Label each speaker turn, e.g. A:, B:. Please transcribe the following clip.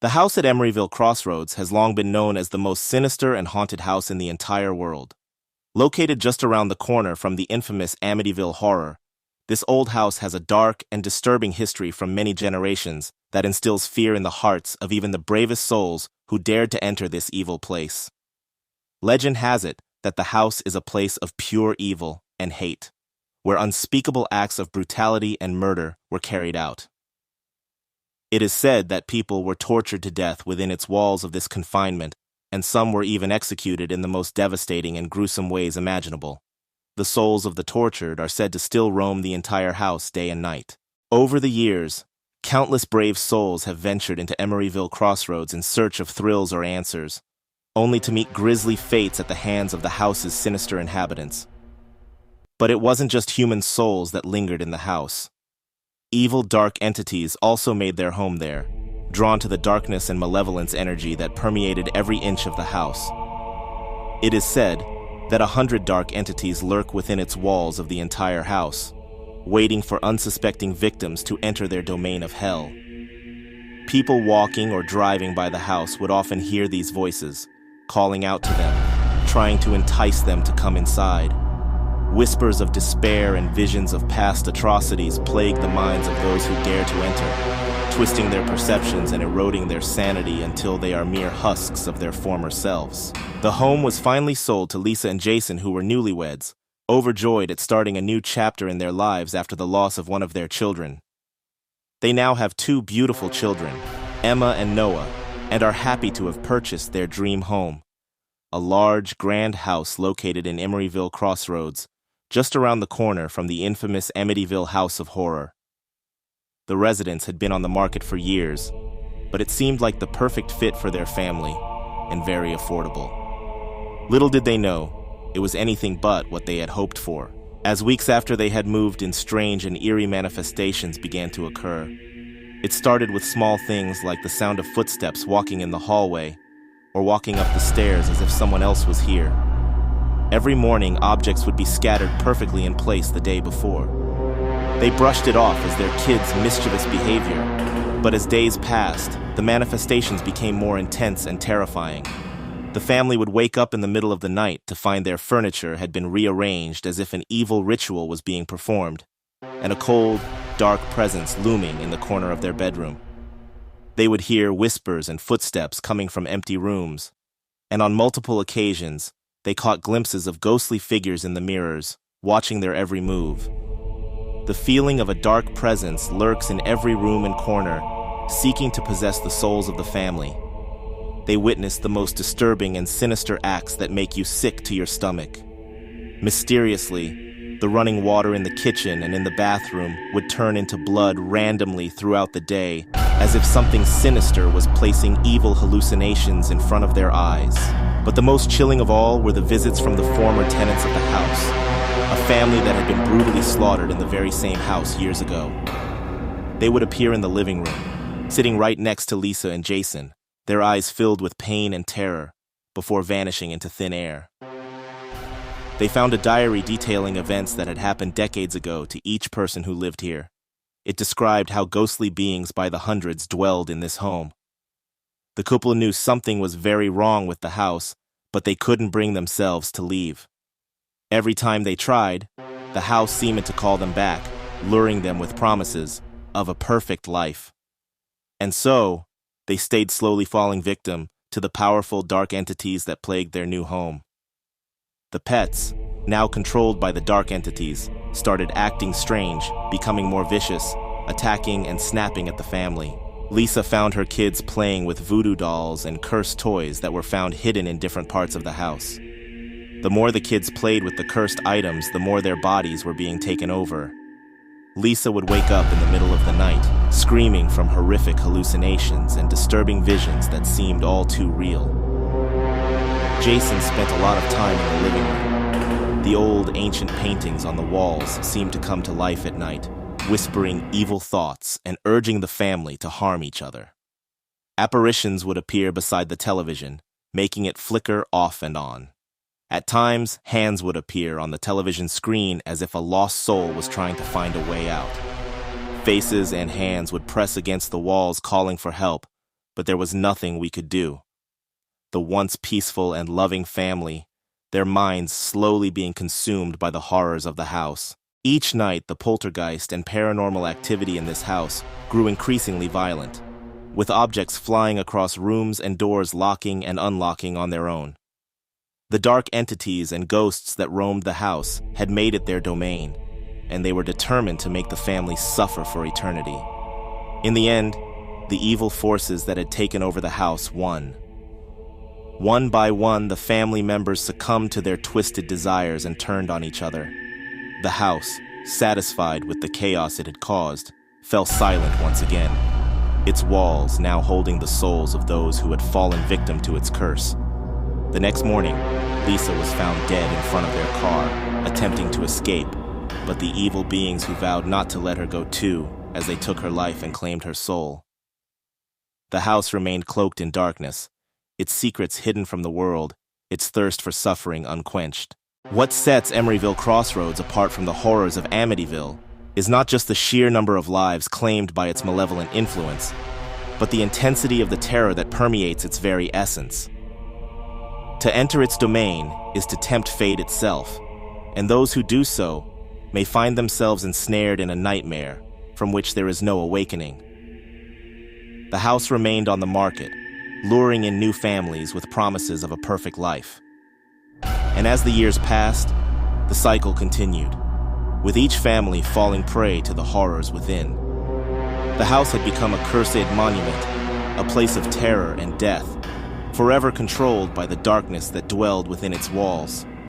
A: The house at Emeryville Crossroads has long been known as the most sinister and haunted house in the entire world. Located just around the corner from the infamous Amityville horror, this old house has a dark and disturbing history from many generations that instills fear in the hearts of even the bravest souls who dared to enter this evil place. Legend has it that the house is a place of pure evil and hate, where unspeakable acts of brutality and murder were carried out. It is said that people were tortured to death within its walls of this confinement, and some were even executed in the most devastating and gruesome ways imaginable. The souls of the tortured are said to still roam the entire house day and night. Over the years, countless brave souls have ventured into Emeryville Crossroads in search of thrills or answers, only to meet grisly fates at the hands of the house's sinister inhabitants. But it wasn't just human souls that lingered in the house. Evil, dark entities also made their home there, drawn to the darkness and malevolence energy that permeated every inch of the house. It is said that 100 dark entities lurk within its walls of the entire house, waiting for unsuspecting victims to enter their domain of hell. People walking or driving by the house would often hear these voices, calling out to them, trying to entice them to come inside. Whispers of despair and visions of past atrocities plague the minds of those who dare to enter, twisting their perceptions and eroding their sanity until they are mere husks of their former selves. The home was finally sold to Lisa and Jason, who were newlyweds, overjoyed at starting a new chapter in their lives after the loss of one of their children. They now have 2 beautiful children, Emma and Noah, and are happy to have purchased their dream home. A large, grand house located in Emeryville Crossroads, just around the corner from the infamous Amityville House of Horror. The residence had been on the market for years, but it seemed like the perfect fit for their family, and very affordable. Little did they know, it was anything but what they had hoped for. As weeks after they had moved in, strange and eerie manifestations began to occur. It started with small things like the sound of footsteps walking in the hallway, or walking up the stairs as if someone else was here. Every morning, objects would be scattered perfectly in place the day before. They brushed it off as their kids' mischievous behavior, but as days passed, the manifestations became more intense and terrifying. The family would wake up in the middle of the night to find their furniture had been rearranged as if an evil ritual was being performed, and a cold, dark presence looming in the corner of their bedroom. They would hear whispers and footsteps coming from empty rooms, and on multiple occasions, they caught glimpses of ghostly figures in the mirrors, watching their every move. The feeling of a dark presence lurks in every room and corner, seeking to possess the souls of the family. They witness the most disturbing and sinister acts that make you sick to your stomach. Mysteriously, the running water in the kitchen and in the bathroom would turn into blood randomly throughout the day, as if something sinister was placing evil hallucinations in front of their eyes. But the most chilling of all were the visits from the former tenants of the house, a family that had been brutally slaughtered in the very same house years ago. They would appear in the living room, sitting right next to Lisa and Jason, their eyes filled with pain and terror, before vanishing into thin air. They found a diary detailing events that had happened decades ago to each person who lived here. It described how ghostly beings by the hundreds dwelled in this home. The couple knew something was very wrong with the house, but they couldn't bring themselves to leave. Every time they tried, the house seemed to call them back, luring them with promises of a perfect life. And so, they stayed slowly falling victim to the powerful dark entities that plagued their new home. The pets, now controlled by the dark entities, started acting strange, becoming more vicious, attacking and snapping at the family. Lisa found her kids playing with voodoo dolls and cursed toys that were found hidden in different parts of the house. The more the kids played with the cursed items, the more their bodies were being taken over. Lisa would wake up in the middle of the night, screaming from horrific hallucinations and disturbing visions that seemed all too real. Jason spent a lot of time in the living room. The old, ancient paintings on the walls seemed to come to life at night, whispering evil thoughts and urging the family to harm each other. Apparitions would appear beside the television, making it flicker off and on. At times, hands would appear on the television screen as if a lost soul was trying to find a way out. Faces and hands would press against the walls calling for help, but there was nothing we could do. The once peaceful and loving family, their minds slowly being consumed by the horrors of the house. Each night, the poltergeist and paranormal activity in this house grew increasingly violent, with objects flying across rooms and doors locking and unlocking on their own. The dark entities and ghosts that roamed the house had made it their domain, and they were determined to make the family suffer for eternity. In the end, the evil forces that had taken over the house won. One by one, the family members succumbed to their twisted desires and turned on each other. The house, satisfied with the chaos it had caused, fell silent once again, its walls now holding the souls of those who had fallen victim to its curse. The next morning, Lisa was found dead in front of their car, attempting to escape, but the evil beings who vowed not to let her go too, as they took her life and claimed her soul. The house remained cloaked in darkness, its secrets hidden from the world, its thirst for suffering unquenched. What sets Emeryville Crossroads apart from the horrors of Amityville is not just the sheer number of lives claimed by its malevolent influence, but the intensity of the terror that permeates its very essence. To enter its domain is to tempt fate itself, and those who do so may find themselves ensnared in a nightmare from which there is no awakening. The house remained on the market, luring in new families with promises of a perfect life. And as the years passed, the cycle continued, with each family falling prey to the horrors within. The house had become a cursed monument, a place of terror and death, forever controlled by the darkness that dwelled within its walls.